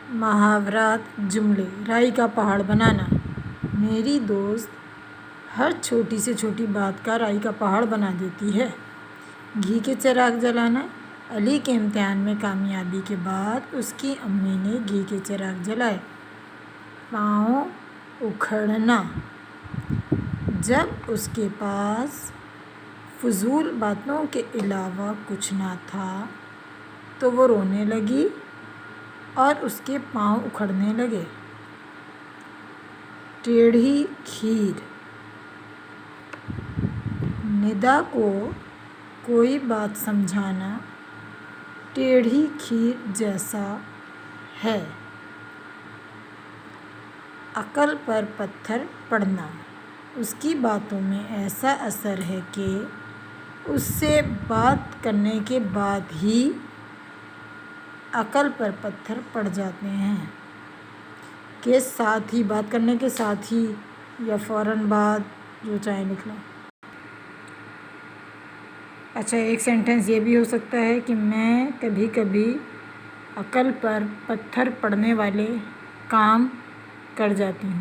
محاورات جملے رائی کا پہاڑ بنانا۔ میری دوست ہر چھوٹی سے چھوٹی بات کا رائی کا پہاڑ بنا دیتی ہے۔ گھی کے چراغ جلانا۔ علی کے امتحان میں کامیابی کے بعد اس کی امی نے گھی کے چراغ جلائے۔ پاؤں اکھڑنا۔ جب اس کے پاس فضول باتوں کے علاوہ کچھ نہ تھا تو وہ رونے لگی اور اس کے پاؤں اکھڑنے لگے۔ ٹیڑھی کھیر۔ ندا کو کوئی بات سمجھانا ٹیڑھی کھیر جیسا ہے۔ عقل پر پتھر پڑنا۔ اس کی باتوں میں ایسا اثر ہے کہ اس سے بات کرنے کے بعد ہی عقل پر پتھر پڑ جاتے ہیں۔ کے ساتھ ہی، بات کرنے کے ساتھ ہی یا فوراً بعد، جو چاہے لکھ لو۔ اچھا، ایک سینٹنس یہ بھی ہو سکتا ہے کہ میں کبھی کبھی عقل پر پتھر پڑنے والے کام کر جاتی ہوں۔